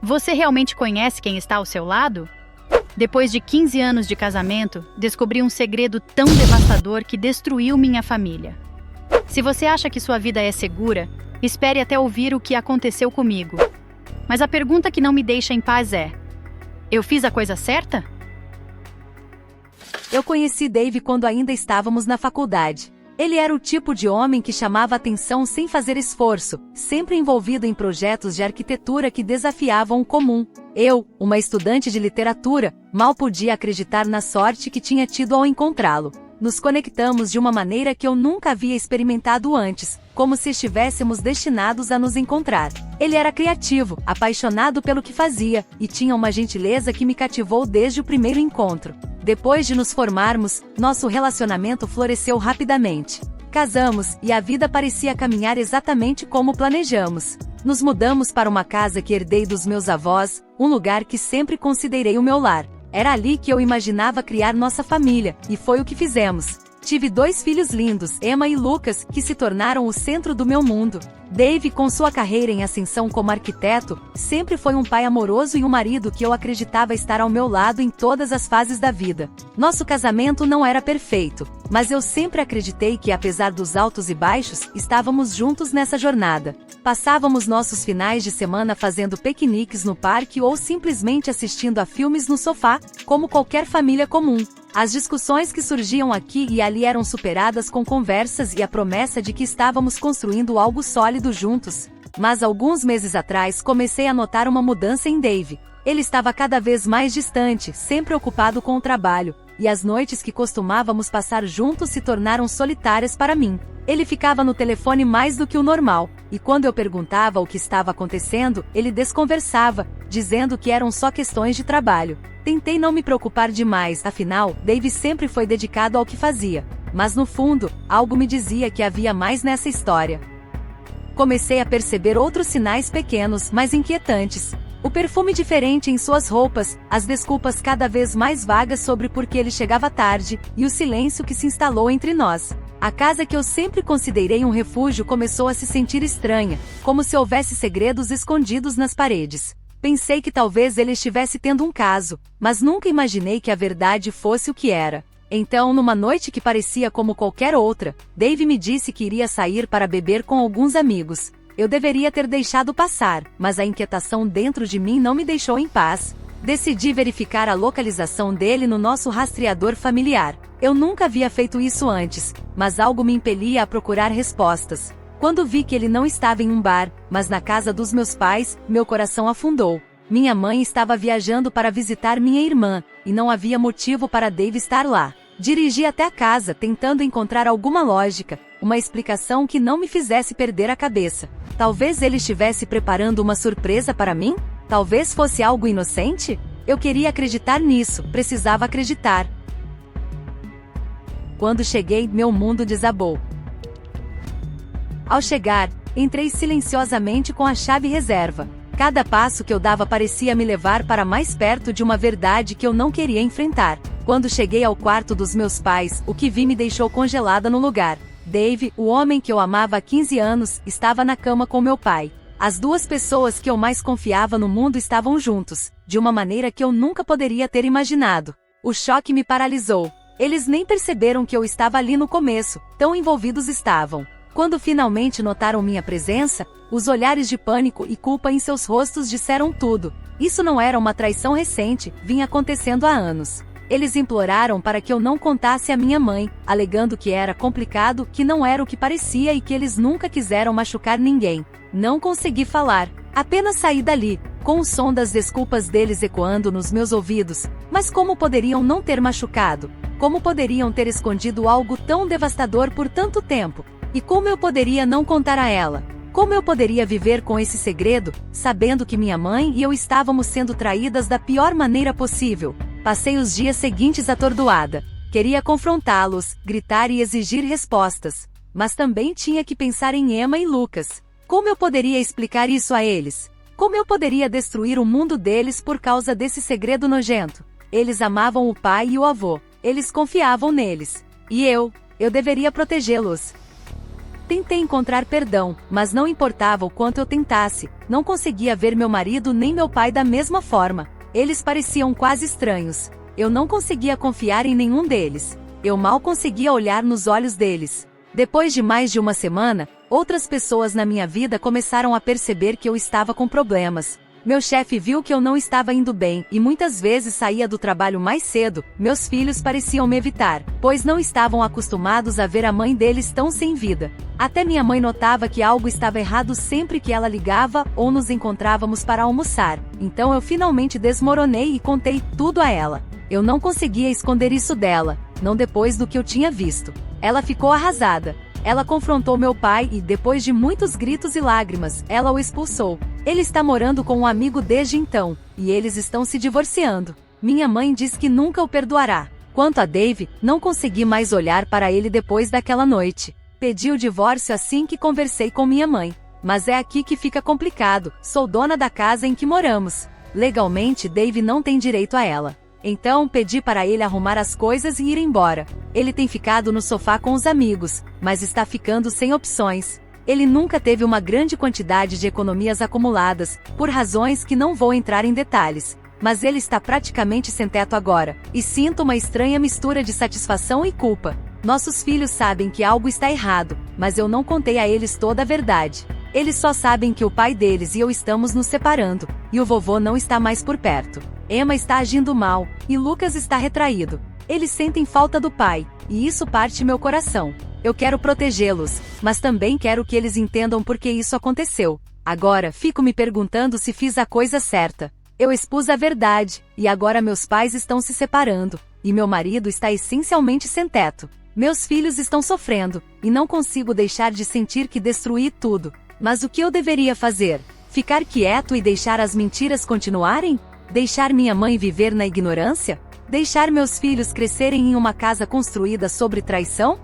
Você realmente conhece quem está ao seu lado? Depois de 15 anos de casamento, descobri um segredo tão devastador que destruiu minha família. Se você acha que sua vida é segura, espere até ouvir o que aconteceu comigo. Mas a pergunta que não me deixa em paz é: eu fiz a coisa certa? Eu conheci Dave quando ainda estávamos na faculdade. Ele era o tipo de homem que chamava atenção sem fazer esforço, sempre envolvido em projetos de arquitetura que desafiavam o comum. Eu, uma estudante de literatura, mal podia acreditar na sorte que tinha tido ao encontrá-lo. Nos conectamos de uma maneira que eu nunca havia experimentado antes, como se estivéssemos destinados a nos encontrar. Ele era criativo, apaixonado pelo que fazia, e tinha uma gentileza que me cativou desde o primeiro encontro. Depois de nos formarmos, nosso relacionamento floresceu rapidamente. Casamos, e a vida parecia caminhar exatamente como planejamos. Nos mudamos para uma casa que herdei dos meus avós, um lugar que sempre considerei o meu lar. Era ali que eu imaginava criar nossa família, e foi o que fizemos. Tive 2 filhos lindos, Emma e Lucas, que se tornaram o centro do meu mundo. Dave, com sua carreira em ascensão como arquiteto, sempre foi um pai amoroso e um marido que eu acreditava estar ao meu lado em todas as fases da vida. Nosso casamento não era perfeito, mas eu sempre acreditei que, apesar dos altos e baixos, estávamos juntos nessa jornada. Passávamos nossos finais de semana fazendo piqueniques no parque ou simplesmente assistindo a filmes no sofá, como qualquer família comum. As discussões que surgiam aqui e ali eram superadas com conversas e a promessa de que estávamos construindo algo sólido juntos. Mas alguns meses atrás comecei a notar uma mudança em Dave. Ele estava cada vez mais distante, sempre ocupado com o trabalho, e as noites que costumávamos passar juntos se tornaram solitárias para mim. Ele ficava no telefone mais do que o normal, e quando eu perguntava o que estava acontecendo, ele desconversava, dizendo que eram só questões de trabalho. Tentei não me preocupar demais, afinal, Dave sempre foi dedicado ao que fazia. Mas no fundo, algo me dizia que havia mais nessa história. Comecei a perceber outros sinais pequenos, mas inquietantes. O perfume diferente em suas roupas, as desculpas cada vez mais vagas sobre por que ele chegava tarde, e o silêncio que se instalou entre nós. A casa que eu sempre considerei um refúgio começou a se sentir estranha, como se houvesse segredos escondidos nas paredes. Pensei que talvez ele estivesse tendo um caso, mas nunca imaginei que a verdade fosse o que era. Então, numa noite que parecia como qualquer outra, Dave me disse que iria sair para beber com alguns amigos. Eu deveria ter deixado passar, mas a inquietação dentro de mim não me deixou em paz. Decidi verificar a localização dele no nosso rastreador familiar. Eu nunca havia feito isso antes, mas algo me impelia a procurar respostas. Quando vi que ele não estava em um bar, mas na casa dos meus pais, meu coração afundou. Minha mãe estava viajando para visitar minha irmã, e não havia motivo para Dave estar lá. Dirigi até a casa, tentando encontrar alguma lógica, uma explicação que não me fizesse perder a cabeça. Talvez ele estivesse preparando uma surpresa para mim? Talvez fosse algo inocente? Eu queria acreditar nisso, precisava acreditar. Quando cheguei, meu mundo desabou. Ao chegar, entrei silenciosamente com a chave reserva. Cada passo que eu dava parecia me levar para mais perto de uma verdade que eu não queria enfrentar. Quando cheguei ao quarto dos meus pais, o que vi me deixou congelada no lugar. Dave, o homem que eu amava há 15 anos, estava na cama com meu pai. As 2 pessoas que eu mais confiava no mundo estavam juntos, de uma maneira que eu nunca poderia ter imaginado. O choque me paralisou. Eles nem perceberam que eu estava ali no começo, tão envolvidos estavam. Quando finalmente notaram minha presença, os olhares de pânico e culpa em seus rostos disseram tudo. Isso não era uma traição recente, vinha acontecendo há anos. Eles imploraram para que eu não contasse à minha mãe, alegando que era complicado, que não era o que parecia e que eles nunca quiseram machucar ninguém. Não consegui falar. Apenas saí dali, com o som das desculpas deles ecoando nos meus ouvidos. Mas como poderiam não ter machucado? Como poderiam ter escondido algo tão devastador por tanto tempo? E como eu poderia não contar a ela? Como eu poderia viver com esse segredo, sabendo que minha mãe e eu estávamos sendo traídas da pior maneira possível? Passei os dias seguintes atordoada. Queria confrontá-los, gritar e exigir respostas. Mas também tinha que pensar em Emma e Lucas. Como eu poderia explicar isso a eles? Como eu poderia destruir o mundo deles por causa desse segredo nojento? Eles amavam o pai e o avô. Eles confiavam neles. E eu deveria protegê-los. Tentei encontrar perdão, mas não importava o quanto eu tentasse, não conseguia ver meu marido nem meu pai da mesma forma. Eles pareciam quase estranhos. Eu não conseguia confiar em nenhum deles. Eu mal conseguia olhar nos olhos deles. Depois de mais de uma semana, outras pessoas na minha vida começaram a perceber que eu estava com problemas. Meu chefe viu que eu não estava indo bem e muitas vezes saía do trabalho mais cedo. Meus filhos pareciam me evitar, pois não estavam acostumados a ver a mãe deles tão sem vida. Até minha mãe notava que algo estava errado sempre que ela ligava ou nos encontrávamos para almoçar. Então eu finalmente desmoronei e contei tudo a ela. Eu não conseguia esconder isso dela, não depois do que eu tinha visto. Ela ficou arrasada. Ela confrontou meu pai e, depois de muitos gritos e lágrimas, ela o expulsou. Ele está morando com um amigo desde então, e eles estão se divorciando. Minha mãe diz que nunca o perdoará. Quanto a Dave, não consegui mais olhar para ele depois daquela noite. Pedi o divórcio assim que conversei com minha mãe. Mas é aqui que fica complicado, sou dona da casa em que moramos. Legalmente, Dave não tem direito a ela. Então pedi para ele arrumar as coisas e ir embora. Ele tem ficado no sofá com os amigos, mas está ficando sem opções. Ele nunca teve uma grande quantidade de economias acumuladas, por razões que não vou entrar em detalhes. Mas ele está praticamente sem teto agora, e sinto uma estranha mistura de satisfação e culpa. Nossos filhos sabem que algo está errado, mas eu não contei a eles toda a verdade. Eles só sabem que o pai deles e eu estamos nos separando, e o vovô não está mais por perto. Emma está agindo mal, e Lucas está retraído. Eles sentem falta do pai, e isso parte meu coração. Eu quero protegê-los, mas também quero que eles entendam por que isso aconteceu. Agora, fico me perguntando se fiz a coisa certa. Eu expus a verdade, e agora meus pais estão se separando, e meu marido está essencialmente sem teto. Meus filhos estão sofrendo, e não consigo deixar de sentir que destruí tudo. Mas o que eu deveria fazer? Ficar quieto e deixar as mentiras continuarem? Deixar minha mãe viver na ignorância? Deixar meus filhos crescerem em uma casa construída sobre traição?